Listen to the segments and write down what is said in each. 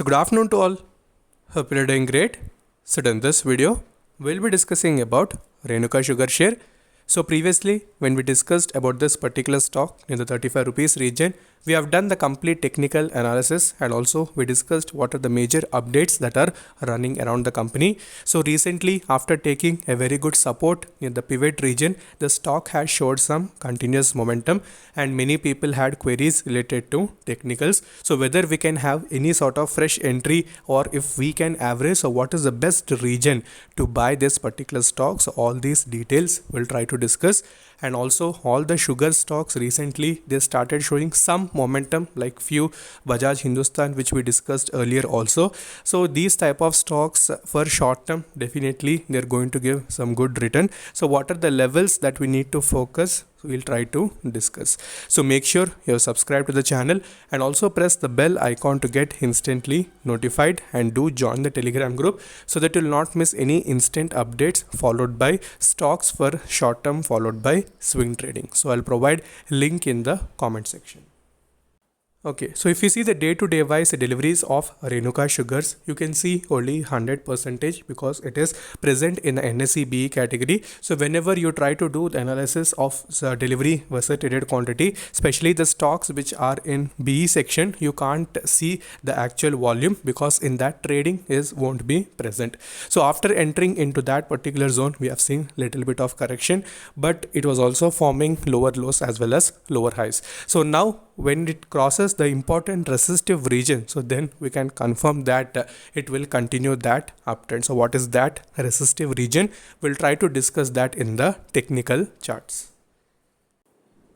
So good afternoon to all. Hope you're doing great. So in this video, we'll be discussing about Renuka Sugar share. So previously, when we discussed about this particular stock in the 35 rupees region, we have done the complete technical analysis and also we discussed what are the major updates that are running around the company. So recently, after taking a very good support in the pivot region, the stock has showed some continuous momentum and many people had queries related to technicals. So whether we can have any sort of fresh entry or if we can average, so what is the best region to buy this particular stock? So all these details we'll try to discuss. And also all the sugar stocks recently they started showing some momentum, like few Bajaj Hindustan which we discussed earlier also. So these type of stocks for short term definitely they're going to give some good return. So what are the levels that we need to focus? We'll try to discuss. So make sure you're subscribed to the channel and also press the bell icon to get instantly notified, and do join the Telegram group so that you'll not miss any instant updates followed by stocks for short term followed by swing trading. So I'll provide link in the comment section. Okay, so if you see the day-to-day wise deliveries of Renuka Sugars, you can see only 100% because it is present in the NSE BE category. So whenever you try to do the analysis of the delivery versus traded quantity, especially the stocks which are in BE section, you can't see the actual volume because in that trading won't be present. So after entering into that particular zone, we have seen little bit of correction, but it was also forming lower lows as well as lower highs. So now when it crosses the important resistive region, so then we can confirm that it will continue that uptrend. So what is that resistive region? We'll try to discuss that in the technical charts.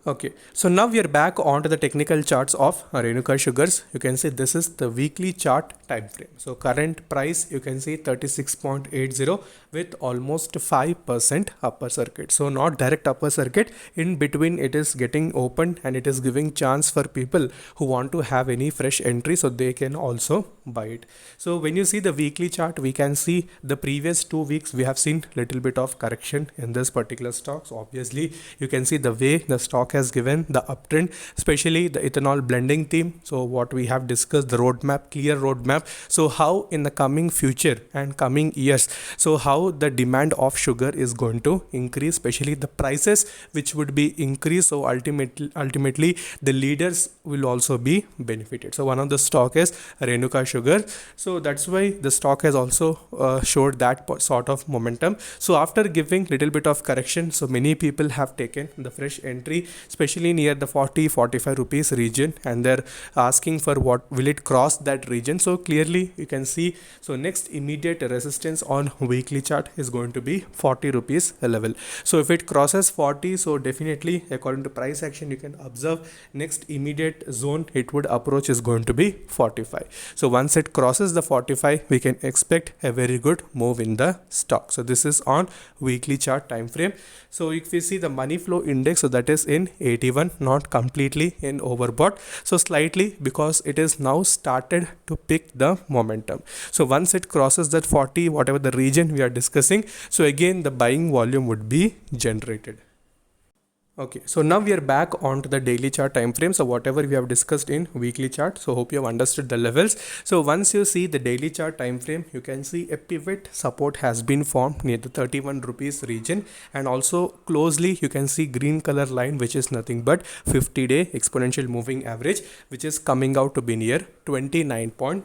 Okay, so now we are back onto the technical charts of Renuka Sugars. You can see this is the weekly chart time frame. So current price you can see 36.80 with almost 5% upper circuit. So not direct upper circuit, in between it is getting opened and it is giving chance for people who want to have any fresh entry, so they can also buy it. So when you see the weekly chart, we can see the previous 2 weeks we have seen little bit of correction in this particular stock. So obviously you can see the way the stock has given the uptrend, especially the ethanol blending theme. So what we have discussed, the roadmap, clear roadmap. So how in the coming future and coming years, so how the demand of sugar is going to increase, especially the prices which would be increased. So ultimately the leaders will also be benefited. So one of the stock is Renuka Sugar. So that's why the stock has also showed that sort of momentum. So after giving little bit of correction, so many people have taken the fresh entry, especially near the 40-45 rupees region, and they're asking for what will it cross that region. So clearly you can see, so next immediate resistance on weekly chart is going to be 40 rupees level. So if it crosses 40, so definitely according to price action you can observe next immediate zone it would approach is going to be 45. So once it crosses the 45, we can expect a very good move in the stock. So this is on weekly chart time frame. So if we see the money flow index, so that is in 81, not completely in overbought, so slightly, because it is now started to pick the momentum. So once it crosses that 40, whatever the region we are discussing, so again the buying volume would be generated. Okay, so now we are back onto the daily chart time frame. So whatever we have discussed in weekly chart, so hope you have understood the levels. So once you see the daily chart time frame, you can see a pivot support has been formed near the 31 rupees region, and also closely you can see green color line, which is nothing but 50-day exponential moving average, which is coming out to be near 29.20.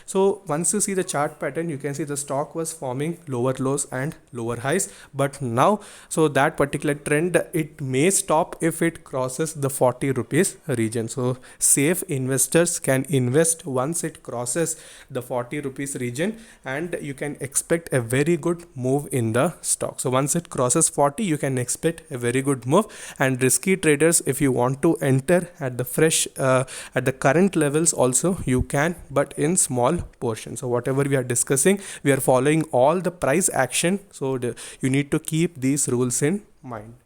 So once you see the chart pattern, you can see the stock was forming lower lows and lower highs, but now so that particular trend it may stop if it crosses the 40 rupees region. So safe investors can invest once it crosses the 40 rupees region, and you can expect a very good move in the stock. So once it crosses 40, you can expect a very good move. And risky traders, if you want to enter at the fresh at the current levels also you can, but in small portions. So whatever we are discussing, we are following all the price action, so you need to keep these rules in mind.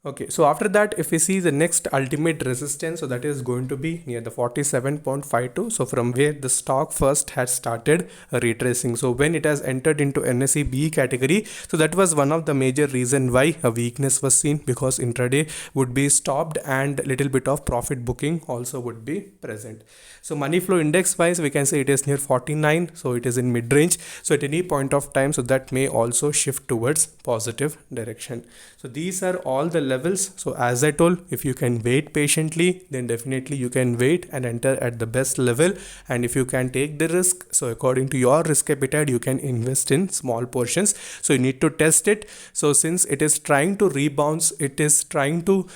Okay, so after that, if we see the next ultimate resistance, so that is going to be near the 47.52. So from where the stock first had started retracing. So when it has entered into NSE B category, so that was one of the major reason why a weakness was seen, because intraday would be stopped and little bit of profit booking also would be present. So money flow index wise, we can say it is near 49. So it is in mid range. So at any point of time, so that may also shift towards positive direction. So these are all the levels. So as I told, if you can wait patiently, then definitely you can wait and enter at the best level. And if you can take the risk, so according to your risk appetite, you can invest in small portions. So you need to test it. So since it is trying to rebound, it is trying to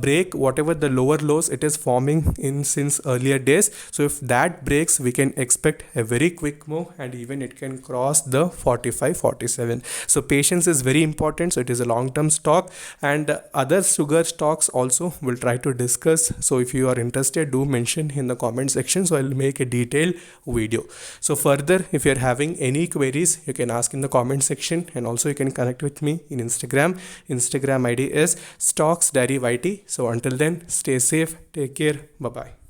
break whatever the lower lows it is forming in since earlier days. So if that breaks, we can expect a very quick move, and even it can cross the 45-47. So patience is very important. So it is a long-term stock, and other sugar stocks also will try to discuss. So if you are interested, do mention in the comment section, so I'll make a detailed video. So further, if you're having any queries, you can ask in the comment section, and also you can connect with me in Instagram ID is Stocks Diary YT. So until then, stay safe, take care, bye bye.